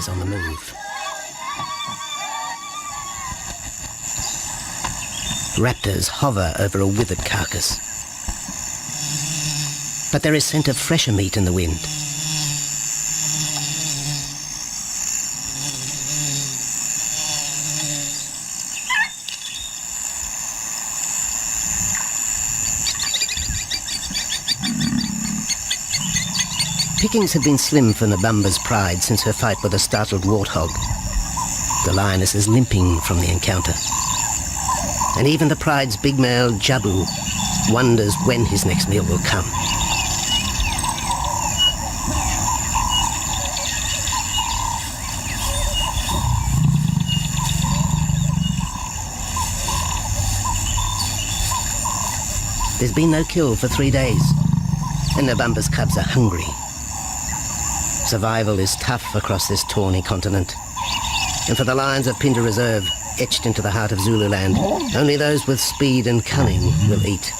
is on the move. Raptors hover over a withered carcass. But there is scent of fresher meat in the wind. Pickings had been slim for Nabamba's pride since her fight with a startled warthog. The lioness is limping from the encounter. And even the pride's big male, Jabu, wonders when his next meal will come. There's been no kill for 3 days, and Nabamba's cubs are hungry. Survival is tough across this tawny continent. And for the lions of Pinda Reserve, etched into the heart of Zululand, only those with speed and cunning will eat.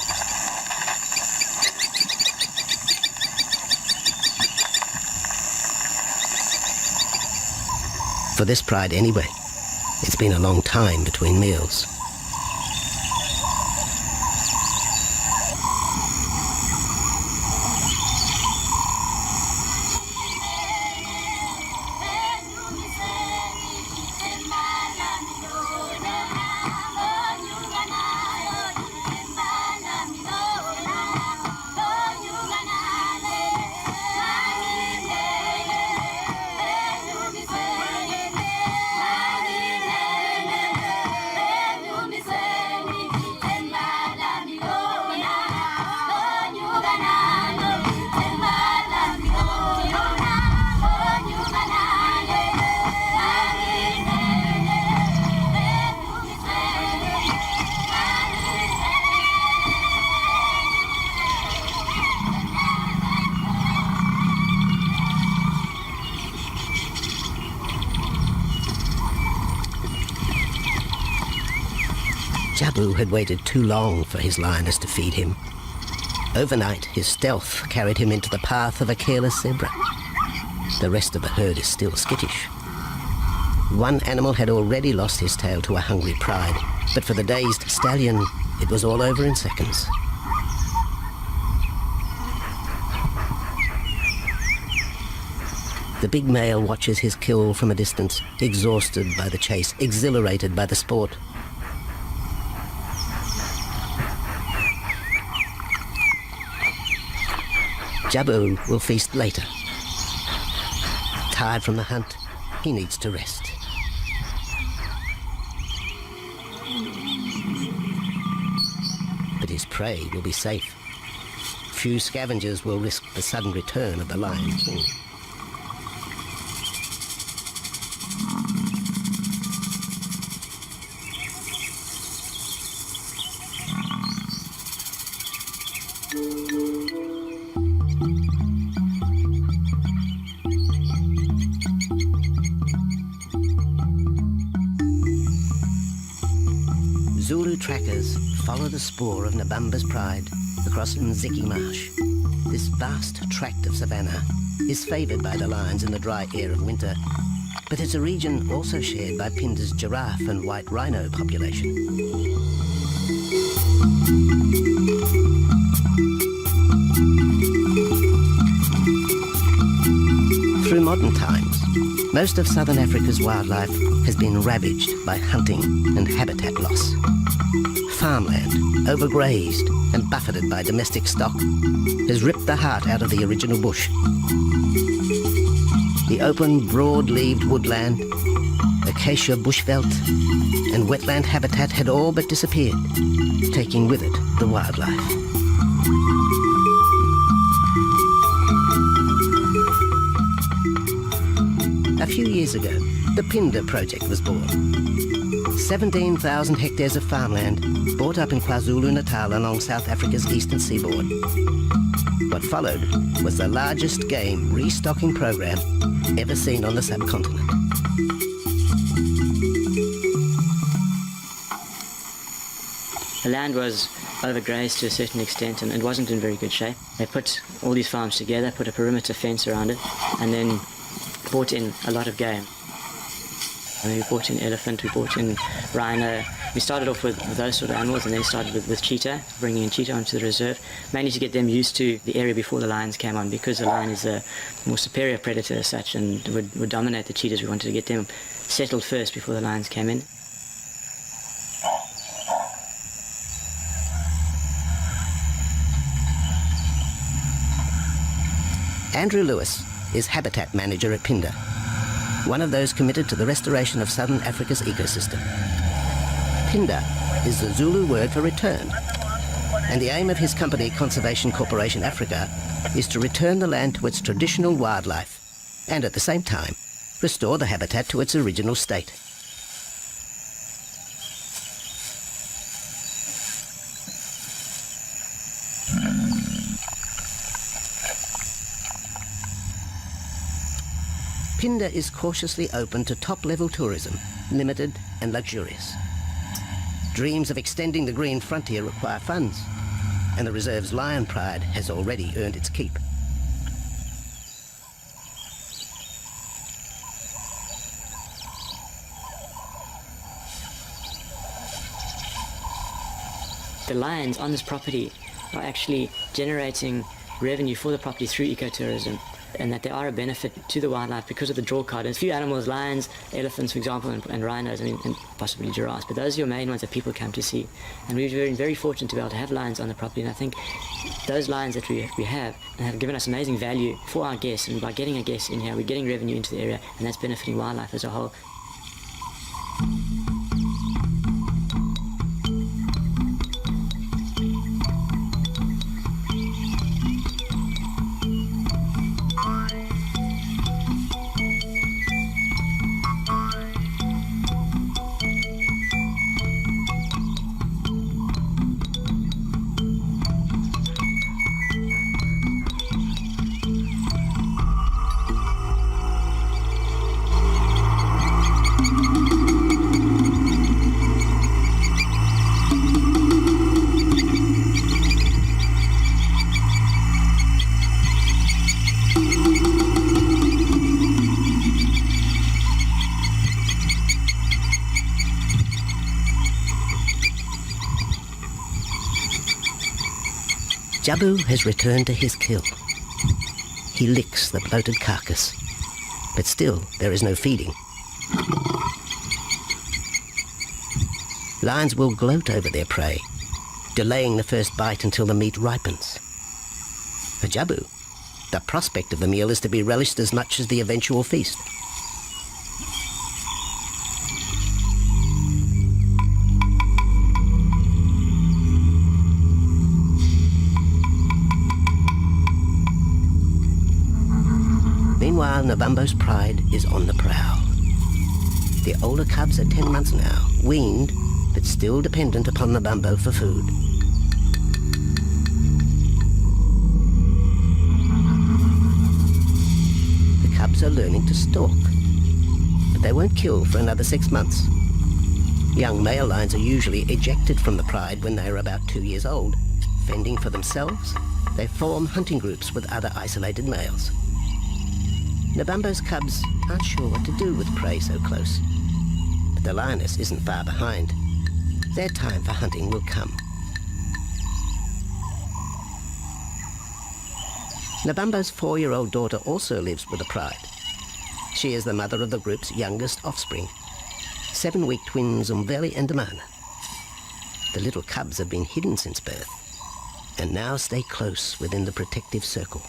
For this pride anyway, it's been a long time between meals. Jabu had waited too long for his lioness to feed him. Overnight, his stealth carried him into the path of a careless zebra. The rest of the herd is still skittish. One animal had already lost his tail to a hungry pride, but for the dazed stallion, it was all over in seconds. The big male watches his kill from a distance, exhausted by the chase, exhilarated by the sport. Jabu will feast later. Tired from the hunt, he needs to rest. But his prey will be safe. Few scavengers will risk the sudden return of the Lion King. Zulu trackers follow the spoor of Nabamba's pride across Nziki Marsh. This vast tract of savanna is favoured by the lions in the dry air of winter, but it's a region also shared by Pinda's giraffe and white rhino population. Through modern times, most of southern Africa's wildlife has been ravaged by hunting and habitat loss. Farmland, overgrazed and buffeted by domestic stock, has ripped the heart out of the original bush. The open, broad-leaved woodland, acacia bushveld, and wetland habitat had all but disappeared, taking with it the wildlife. A few years ago, the Pinda project was born. 17,000 hectares of farmland bought up in KwaZulu-Natal along South Africa's eastern seaboard. What followed was the largest game restocking program ever seen on the subcontinent. The land was overgrazed to a certain extent and it wasn't in very good shape. They put all these farms together, put a perimeter fence around it, and then brought in a lot of game. And we brought in elephant, we brought in rhino. We started off with those sort of animals and then started with cheetah, bringing in cheetah onto the reserve, mainly to get them used to the area before the lions came on, because the lion is a more superior predator as such and would dominate the cheetahs. We wanted to get them settled first before the lions came in. Andrew Lewis is habitat manager at Phinda, one of those committed to the restoration of southern Africa's ecosystem. Phinda is the Zulu word for return, and the aim of his company, Conservation Corporation Africa, is to return the land to its traditional wildlife and at the same time restore the habitat to its original state. Phinda is cautiously open to top-level tourism, limited and luxurious. Dreams of extending the green frontier require funds, and the reserve's lion pride has already earned its keep. The lions on this property are actually generating revenue for the property through ecotourism, and that they are a benefit to the wildlife because of the draw card. There's a few animals, lions, elephants, for example, and rhinos, and possibly giraffes, but those are your main ones that people come to see. And we've been very fortunate to be able to have lions on the property, and I think those lions that we have given us amazing value for our guests, and by getting a guest in here, we're getting revenue into the area, and that's benefiting wildlife as a whole. Jabu has returned to his kill. He licks the bloated carcass, but still there is no feeding. Lions will gloat over their prey, delaying the first bite until the meat ripens. For Jabu, the prospect of the meal is to be relished as much as the eventual feast. Meanwhile, Nabambo's pride is on the prowl. The older cubs are 10 months now, weaned, but still dependent upon Nabambo for food. The cubs are learning to stalk, but they won't kill for another 6 months. Young male lions are usually ejected from the pride when they are about 2 years old. Fending for themselves, they form hunting groups with other isolated males. Nabambo's cubs aren't sure what to do with prey so close, but the lioness isn't far behind. Their time for hunting will come. Nabambo's 4-year-old daughter also lives with the pride. She is the mother of the group's youngest offspring, 7-week twins Umveli and Damana. The little cubs have been hidden since birth, and now stay close within the protective circle.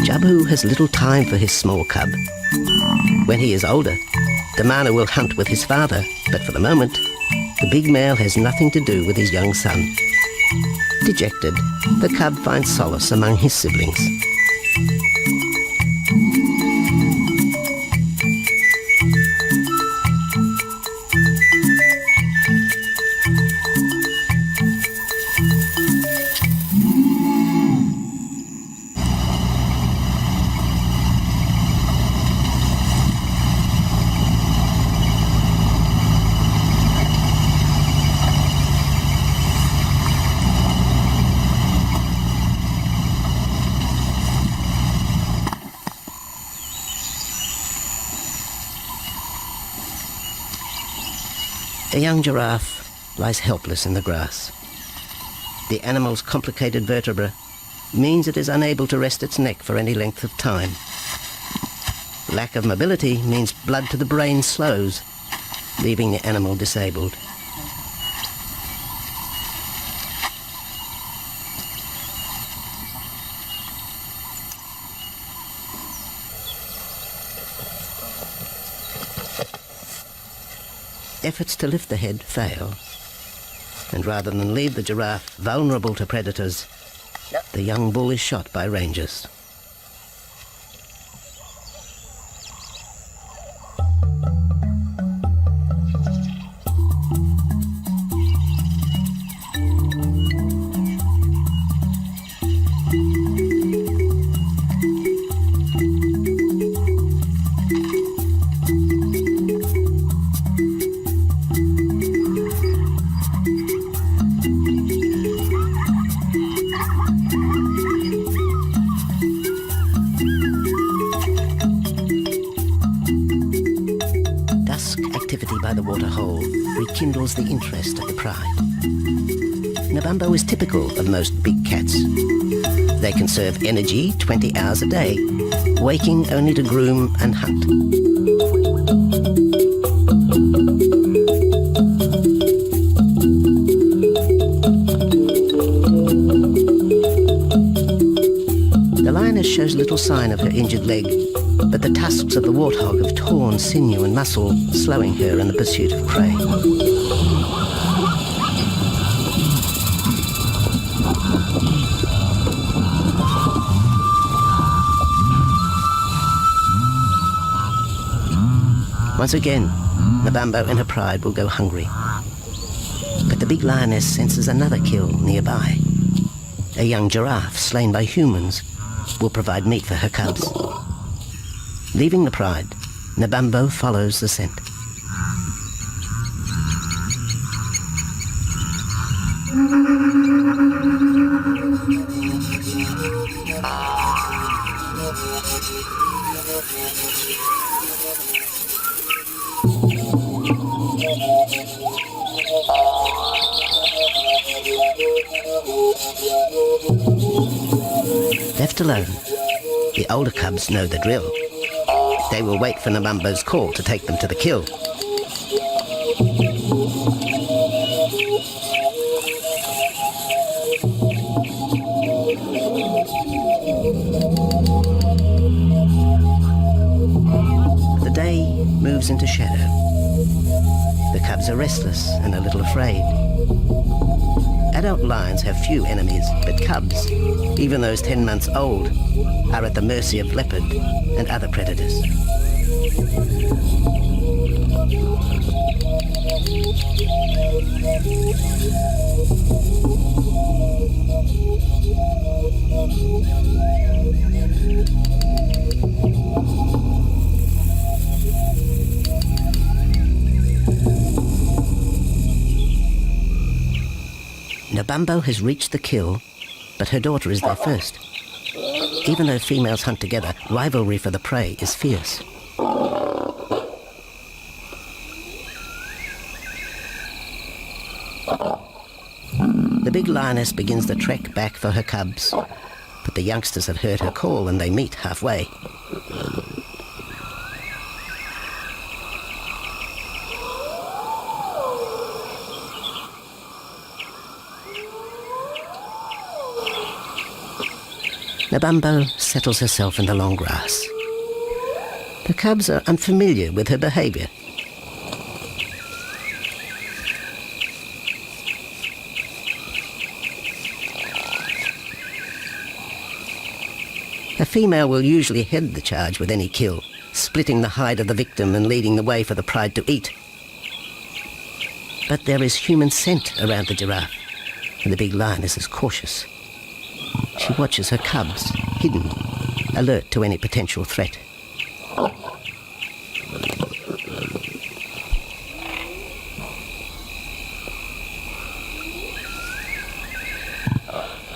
Jabu has little time for his small cub. When he is older, The mana will hunt with his father, but for the moment, the big male has nothing to do with his young son. Dejected, the cub finds solace among his siblings. A young giraffe lies helpless in the grass. The animal's complicated vertebra means it is unable to rest its neck for any length of time. Lack of mobility means blood to the brain slows, leaving the animal disabled. Efforts to lift the head fail, and rather than leave the giraffe vulnerable to predators, the young bull is shot by rangers. Activity by the waterhole rekindles the interest of the pride. Nabambo is typical of most big cats. They conserve energy 20 hours a day, waking only to groom and hunt. The lioness shows little sign of her injured leg, but the tusks of the warthog have torn sinew and muscle, slowing her in the pursuit of prey. Once again, Nabambo and her pride will go hungry. But the big lioness senses another kill nearby. A young giraffe slain by humans will provide meat for her cubs. Leaving the pride, Nabambo follows the scent. Left alone, the older cubs know the drill. They will wait for Nabambo's call to take them to the kill. The day moves into shadow. The cubs are restless and a little afraid. Adult lions have few enemies, but cubs, even those 10 months old, are at the mercy of leopard and other predators. Nabambo has reached the kill, but her daughter is there first. Even though females hunt together, rivalry for the prey is fierce. The big lioness begins the trek back for her cubs, but the youngsters have heard her call and they meet halfway. Nabambo settles herself in the long grass. The cubs are unfamiliar with her behavior, female will usually head the charge with any kill, splitting the hide of the victim and leading the way for the pride to eat. But there is human scent around the giraffe, and the big lioness is cautious. She watches her cubs, hidden, alert to any potential threat.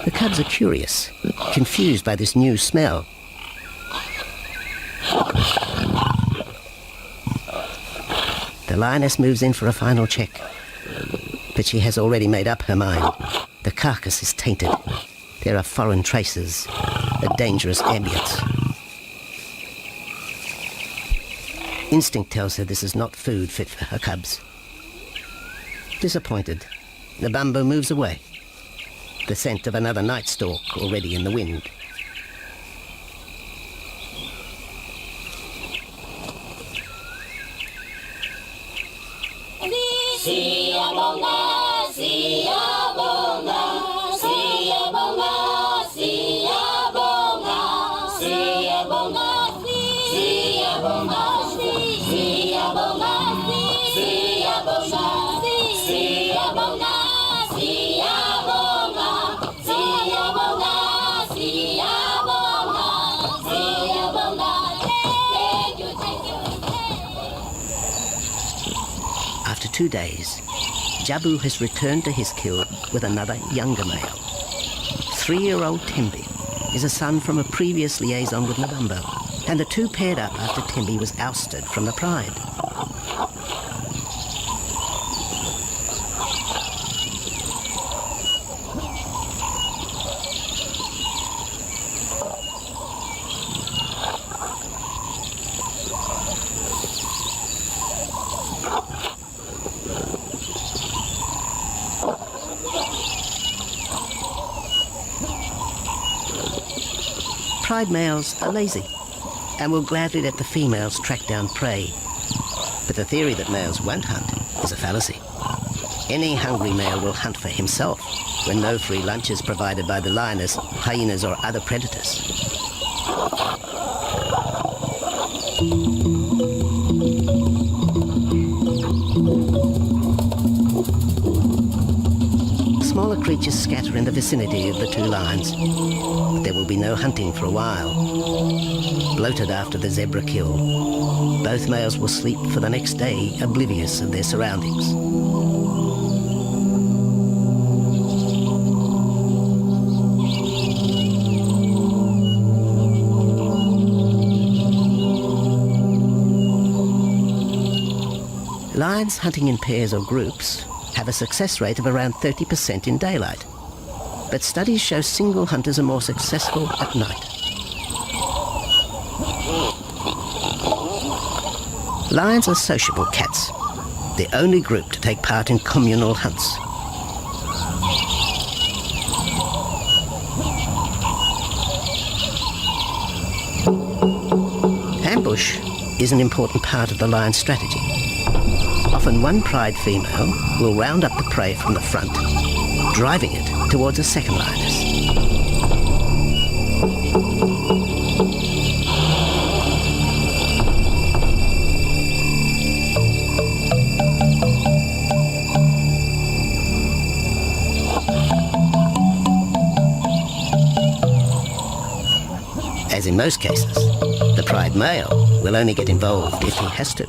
The cubs are curious, confused by this new smell. The lioness moves in for a final check, but she has already made up her mind. The carcass is tainted. There are foreign traces, a dangerous ambience. Instinct tells her this is not food fit for her cubs. Disappointed, the bumbo moves away, the scent of another night stalk already in the wind. After 2 days, Jabu has returned to his kill with another younger male. 3-year-old Tembi is a son from a previous liaison with Nabumbo, and the two paired up after Tembi was ousted from the pride. Pride males are lazy and will gladly let the females track down prey. But the theory that males won't hunt is a fallacy. Any hungry male will hunt for himself when no free lunch is provided by the lioness, hyenas or other predators. Smaller creatures scatter in the vicinity of the two lions. There will be no hunting for a while. Bloated after the zebra kill, both males will sleep for the next day, oblivious of their surroundings. Lions hunting in pairs or groups have a success rate of around 30% in daylight, but studies show single hunters are more successful at night. Lions are sociable cats, the only group to take part in communal hunts. Ambush is an important part of the lion's strategy. Often one pride female will round up the prey from the front, driving it towards a second lioness. As in most cases, the pride male will only get involved if he has to.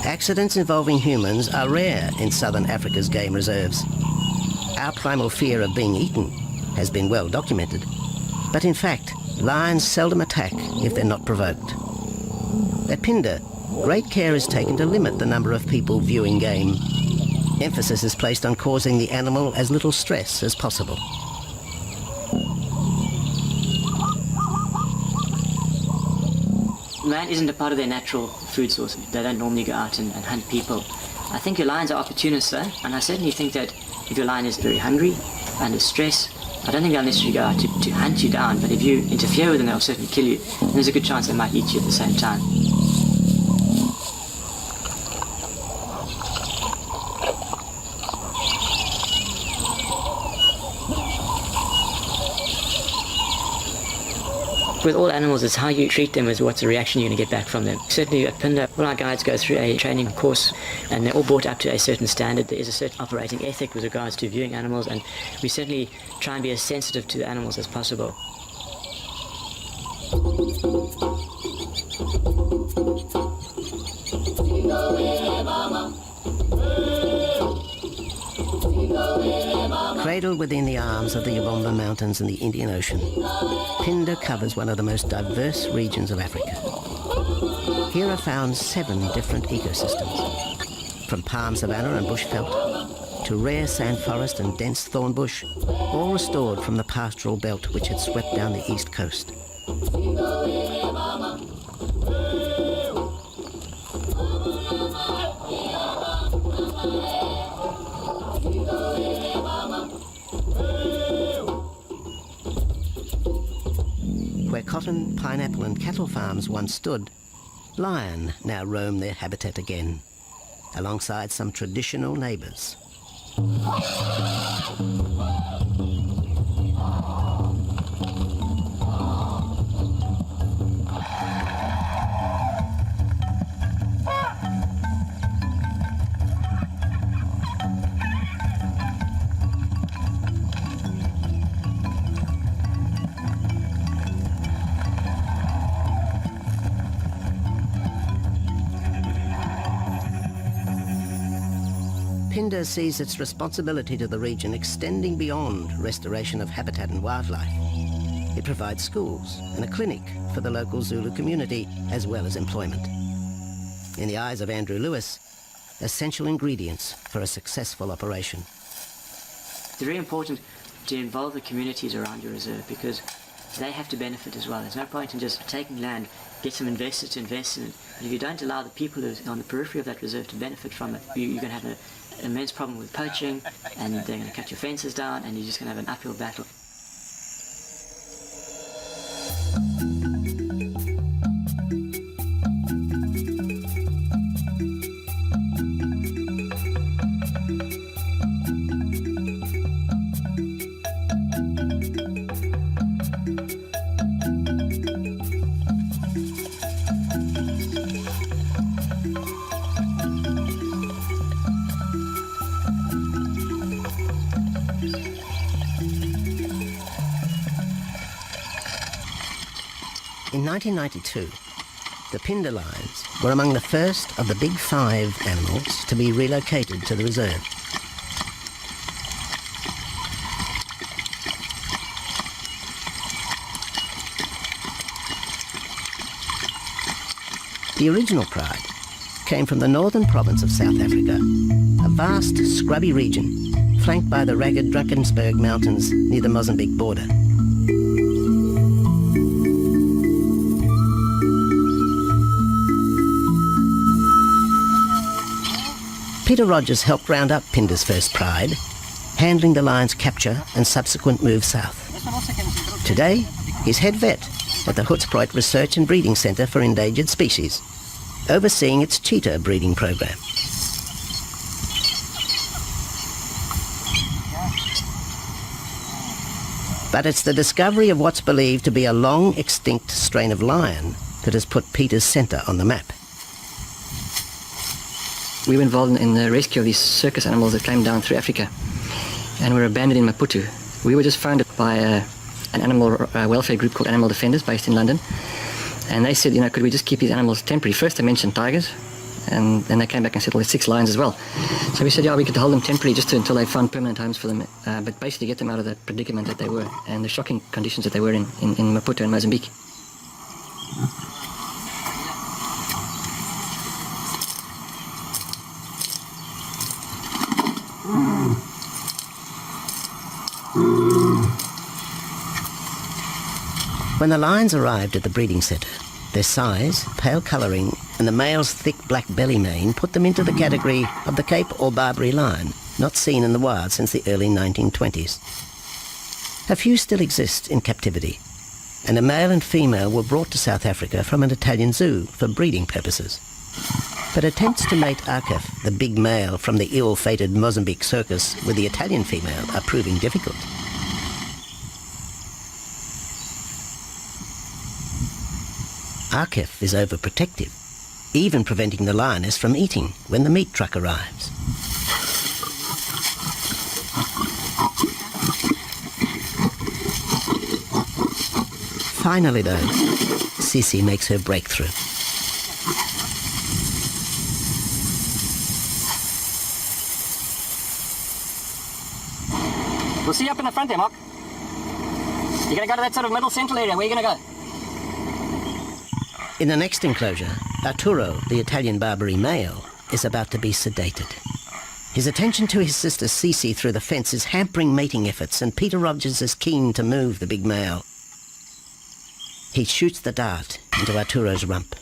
Accidents involving humans are rare in southern Africa's game reserves. Our primal fear of being eaten has been well documented, but in fact, lions seldom attack if they're not provoked. At Phinda, great care is taken to limit the number of people viewing game. Emphasis is placed on causing the animal as little stress as possible. Man isn't a part of their natural food source. They don't normally go out and hunt people. I think your lions are opportunists though, and I certainly think that if your lion is very hungry, under stress, I don't think they'll necessarily go out to hunt you down, but if you interfere with them, they'll certainly kill you. And there's a good chance they might eat you at the same time. With all animals, it's how you treat them is what's the reaction you're going to get back from them. Certainly at Pinda, all our guides go through a training course and they're all brought up to a certain standard. There is a certain operating ethic with regards to viewing animals, and we certainly try and be as sensitive to the animals as possible. Cradled within the arms of the Yabomba Mountains and the Indian Ocean, Pinda covers one of the most diverse regions of Africa. Here are found 7 different ecosystems, from palm savanna and bushveld to rare sand forest and dense thorn bush, all restored from the pastoral belt which had swept down the east coast. Where cotton, pineapple and cattle farms once stood, lion now roam their habitat again, alongside some traditional neighbours. Pinda sees its responsibility to the region extending beyond restoration of habitat and wildlife. It provides schools and a clinic for the local Zulu community, as well as employment. In the eyes of Andrew Lewis, essential ingredients for a successful operation. It's very important to involve the communities around your reserve because they have to benefit as well. There's no point in just taking land, get some investors to invest in it, but if you don't allow the people who are on the periphery of that reserve to benefit from it, you're going to have an immense problem with poaching, and they're going to cut your fences down, and you're just going to have an uphill battle. In 1992, the Pinda lions were among the first of the big 5 animals to be relocated to the reserve. The original pride came from the northern province of South Africa, a vast scrubby region flanked by the ragged Drakensberg Mountains near the Mozambique border. Peter Rogers helped round up Pinda's first pride, handling the lion's capture and subsequent move south. Today, he's head vet at the Hoedspruit Research and Breeding Centre for Endangered Species, overseeing its cheetah breeding program. But it's the discovery of what's believed to be a long extinct strain of lion that has put Peter's centre on the map. We were involved in the rescue of these circus animals that came down through Africa and were abandoned in Maputo. We were just founded by an animal welfare group called Animal Defenders based in London, and they said, could we just keep these animals temporary? First they mentioned tigers, and then they came back and said, well, there's 6 lions as well. So we said, yeah, we could hold them temporarily just until they found permanent homes for them, but basically get them out of the predicament that they were and the shocking conditions that they were in Maputo and Mozambique. When the lions arrived at the breeding centre, their size, pale colouring and the male's thick black belly mane put them into the category of the Cape or Barbary lion, not seen in the wild since the early 1920s. A few still exist in captivity, and a male and female were brought to South Africa from an Italian zoo for breeding purposes. But attempts to mate Akef, the big male from the ill-fated Mozambique circus, with the Italian female are proving difficult. Arkef is overprotective, even preventing the lioness from eating when the meat truck arrives. Finally, though, Sisi makes her breakthrough. We'll see you up in the front there, Mark. You're going to go to that sort of middle central area. Where are you going to go? In the next enclosure, Arturo, the Italian Barbary male, is about to be sedated. His attention to his sister Sisi through the fence is hampering mating efforts, and Peter Rogers is keen to move the big male. He shoots the dart into Arturo's rump.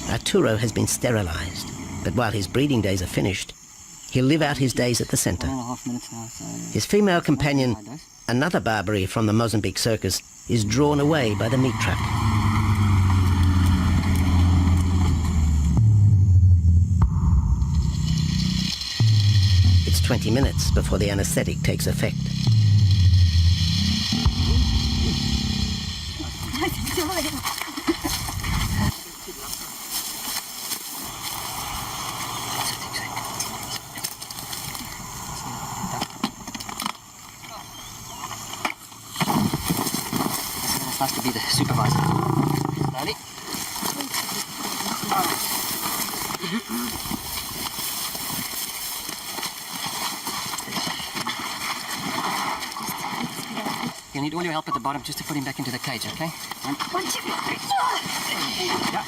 Arturo has been sterilized, but while his breeding days are finished, he'll live out his days at the center. 1.5 minutes now, so... His female companion, another Barbary from the Mozambique circus, is drawn away by the meat truck. It's 20 minutes before the anesthetic takes effect. It's nice to be the supervisor. Slowly. You'll need all your help at the bottom just to put him back into the cage, okay? 1, 2, 3, 4. Yeah.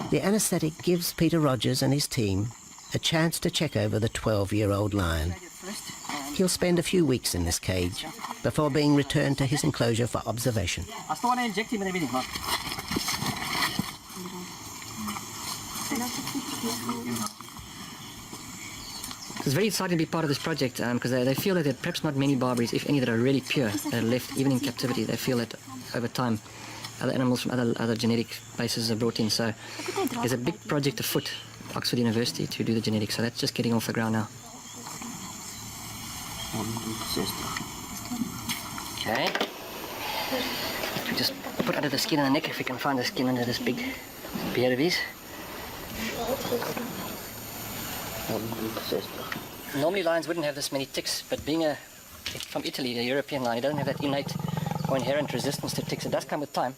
The anesthetic gives Peter Rogers and his team a chance to check over the 12-year-old lion. He'll spend a few weeks in this cage before being returned to his enclosure for observation. I still want to inject him and everything, Mark. It's very exciting to be part of this project because they feel that there are perhaps not many Barbaries, if any, that are really pure, that are left even in captivity. They feel that over time other animals from other genetic bases are brought in. So there's a big project afoot at Oxford University to do the genetics. So that's just getting off the ground now. Okay. We just put under the skin and the neck if we can find the skin under this big beard of his. Normally lions wouldn't have this many ticks, but being from Italy, a European lion, he doesn't have that innate or inherent resistance to ticks. It does come with time.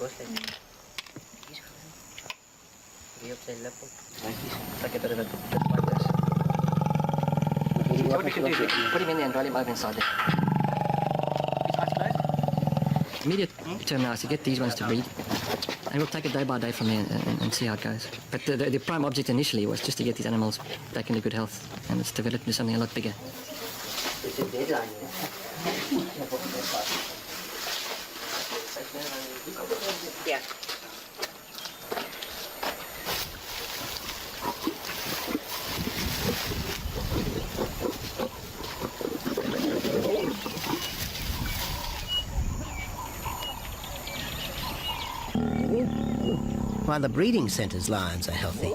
Like a bit of a bit like this. What we can do is put him in there and roll him over inside there. Immediate term now is to get these ones to breed. And we'll take it day by day from there and see how it goes. But the prime object initially was just to get these animals back into good health, and it's developed into something a lot bigger. It's a deadline, yeah. While the breeding centre's lions are healthy,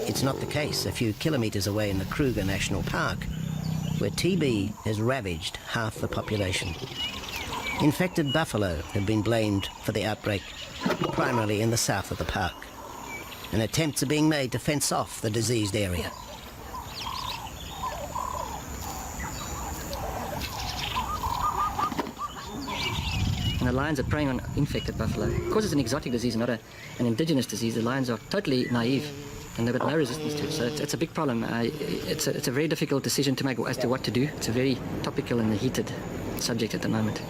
it's not the case a few kilometres away in the Kruger National Park, where TB has ravaged half the population. Infected buffalo have been blamed for the outbreak, primarily in the south of the park, and attempts are being made to fence off the diseased area. And the lions are preying on infected buffalo. Because it's an exotic disease, not an indigenous disease, the lions are totally naive and they've got no resistance to it. So it's a big problem. It's a very difficult decision to make as to what to do. It's a very topical and heated subject at the moment.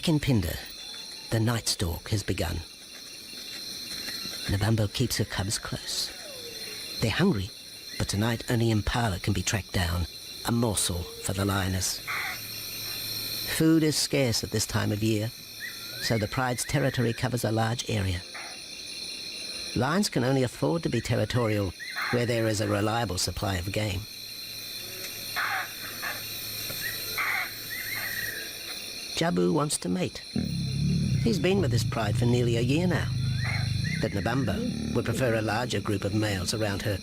Back in Phinda, the night stalk has begun. Nabambo keeps her cubs close. They're hungry, but tonight only Impala can be tracked down, a morsel for the lioness. Food is scarce at this time of year, so the pride's territory covers a large area. Lions can only afford to be territorial where there is a reliable supply of game. Jabu wants to mate. He's been with his pride for nearly a year now. But Nabambo would prefer a larger group of males around her.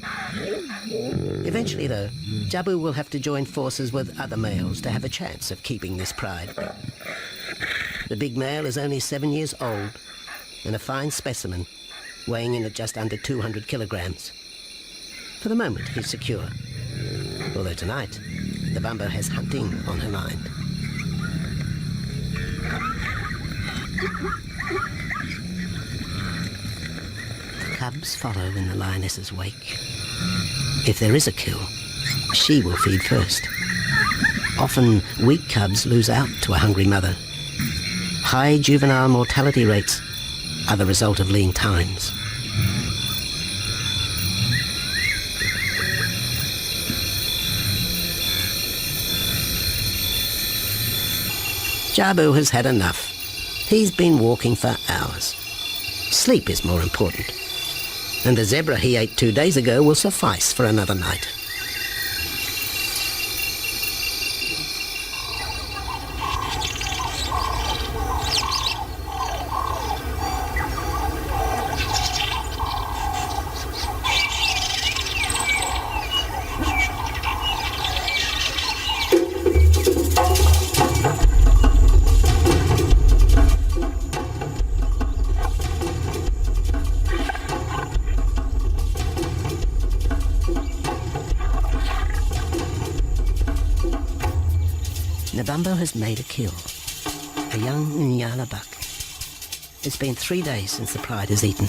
Eventually, though, Jabu will have to join forces with other males to have a chance of keeping this pride. The big male is only 7 years old and a fine specimen, weighing in at just under 200 kilograms. For the moment, he's secure. Although tonight, Nabambo has hunting on her mind. The cubs follow in the lioness's wake. If there is a kill, she will feed first. Often, weak cubs lose out to a hungry mother. High juvenile mortality rates are the result of lean times. Jabu has had enough. He's been walking for hours. Sleep is more important. And the zebra he ate 2 days ago will suffice for another night. Nabambo has made a kill, a young Nyala buck. It's been 3 days since the pride has eaten,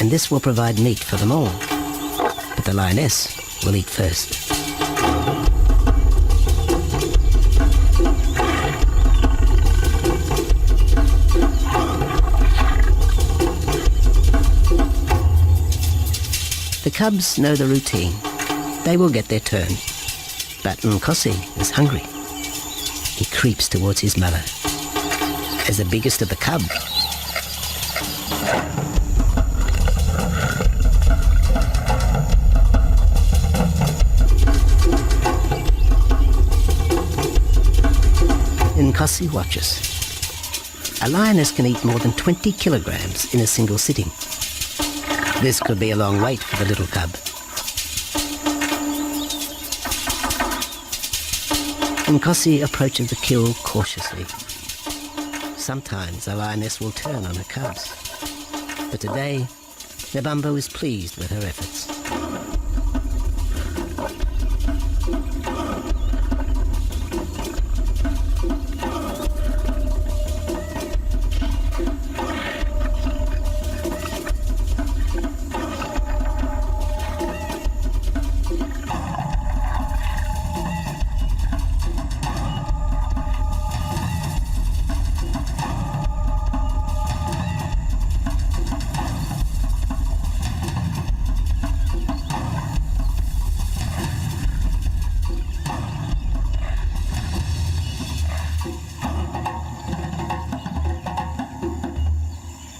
and this will provide meat for them all. But the lioness will eat first. The cubs know the routine. They will get their turn. But Nkosi is hungry. He creeps towards his mother. As the biggest of the cub, Nkosi watches. A lioness can eat more than 20 kilograms in a single sitting. This could be a long wait for the little cub. Nkosi approaches the kill cautiously. Sometimes a lioness will turn on her cubs. But today, Nabambo is pleased with her efforts.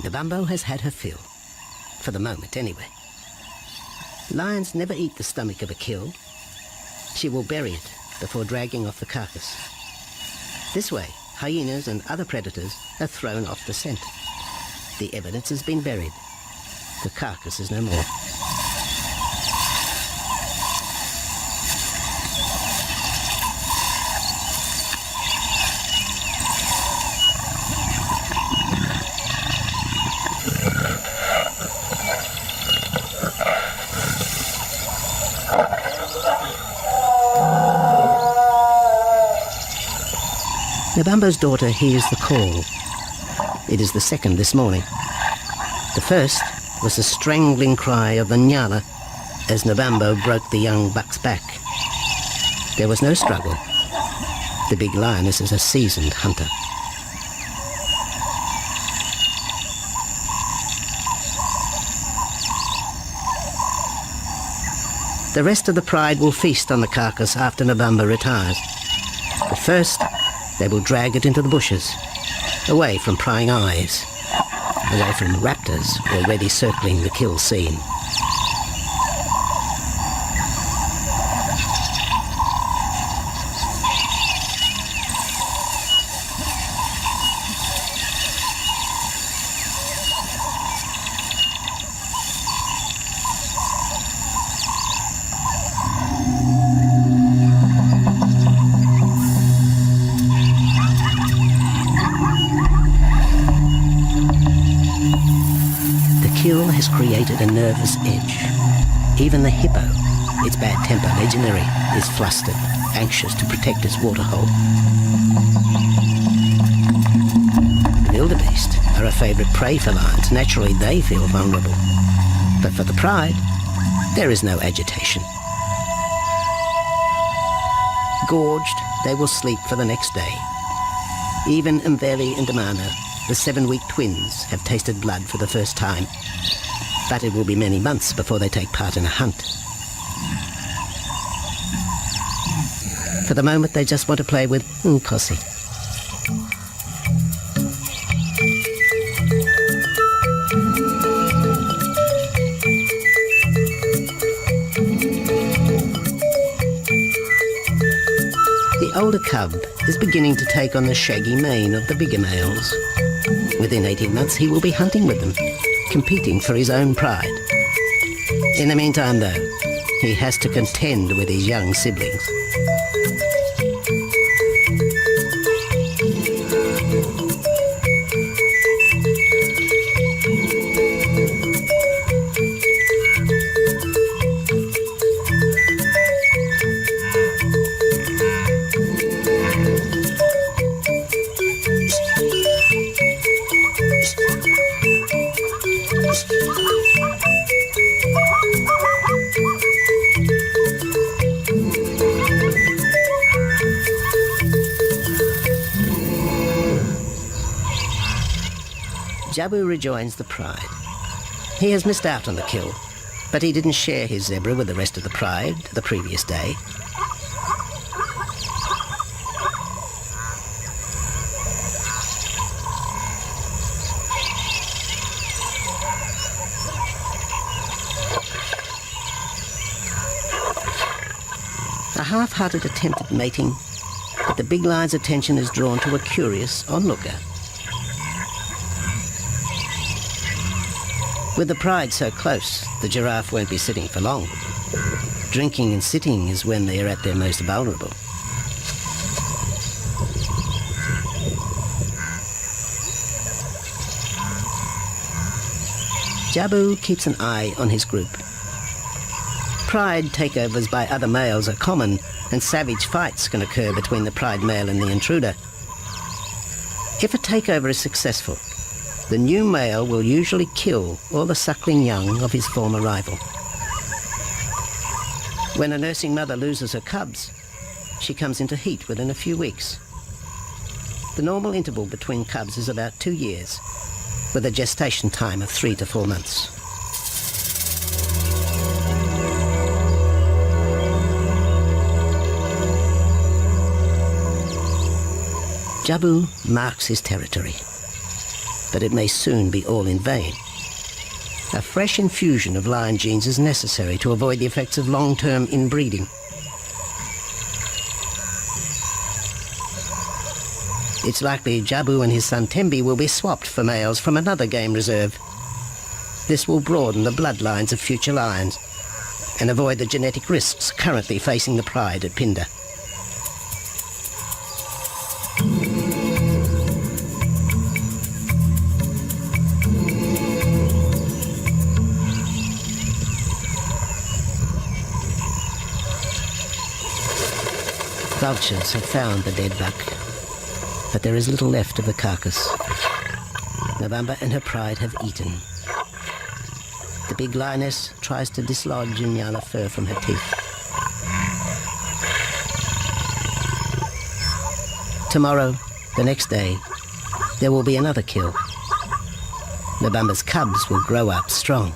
Nabambo has had her fill, for the moment anyway. Lions never eat the stomach of a kill. She will bury it before dragging off the carcass. This way, hyenas and other predators are thrown off the scent. The evidence has been buried. The carcass is no more. Nabambo's daughter hears the call. It is the second this morning. The first was the strangling cry of the Nyala as Nabambo broke the young buck's back. There was no struggle. The big lioness is a seasoned hunter. The rest of the pride will feast on the carcass after Nabamba retires. But first, they will drag it into the bushes, away from prying eyes, away from raptors already circling the kill scene. Kill has created a nervous edge. Even the hippo, its bad temper legendary, is flustered, anxious to protect its waterhole. The wildebeest are a favourite prey for lions. Naturally, they feel vulnerable. But for the pride, there is no agitation. Gorged, they will sleep for the next day. Even Mveli and Damana, the 7-week twins, have tasted blood for the first time. But it will be many months before they take part in a hunt. For the moment, they just want to play with Nkosi. The older cub is beginning to take on the shaggy mane of the bigger males. Within 18 months, he will be hunting with them, competing for his own pride. In the meantime, though, he has to contend with his young siblings. Jabu rejoins the pride. He has missed out on the kill, but he didn't share his zebra with the rest of the pride the previous day. A half-hearted attempt at mating, but the big lion's attention is drawn to a curious onlooker. With the pride so close, the giraffe won't be sitting for long. Drinking and sitting is when they are at their most vulnerable. Jabu keeps an eye on his group. Pride takeovers by other males are common, and savage fights can occur between the pride male and the intruder. If a takeover is successful, the new male will usually kill all the suckling young of his former rival. When a nursing mother loses her cubs, she comes into heat within a few weeks. The normal interval between cubs is about 2 years, with a gestation time of 3 to 4 months. Jabu marks his territory, but it may soon be all in vain. A fresh infusion of lion genes is necessary to avoid the effects of long-term inbreeding. It's likely Jabu and his son Tembi will be swapped for males from another game reserve. This will broaden the bloodlines of future lions and avoid the genetic risks currently facing the pride at Pinda. Vultures have found the dead buck, but there is little left of the carcass. Nabamba and her pride have eaten. The big lioness tries to dislodge Inyala fur from her teeth. Tomorrow, the next day, there will be another kill. Nabamba's cubs will grow up strong.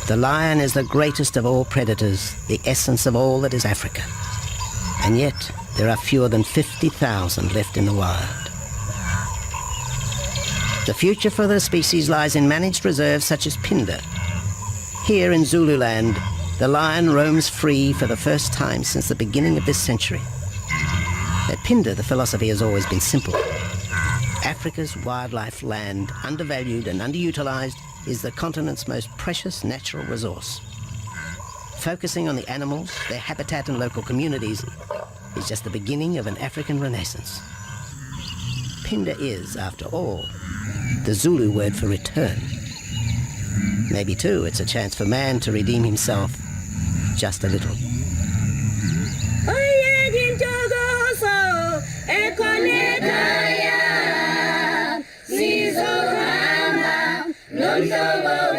The lion is the greatest of all predators, the essence of all that is Africa. And yet, there are fewer than 50,000 left in the wild. The future for the species lies in managed reserves such as Phinda. Here in Zululand, the lion roams free for the first time since the beginning of this century. At Phinda, the philosophy has always been simple. Africa's wildlife land, undervalued and underutilized, is the continent's most precious natural resource. Focusing on the animals, their habitat and local communities is just the beginning of an African renaissance. Phinda is, after all, the Zulu word for return. Maybe, too, it's a chance for man to redeem himself just a little. Hallelujah.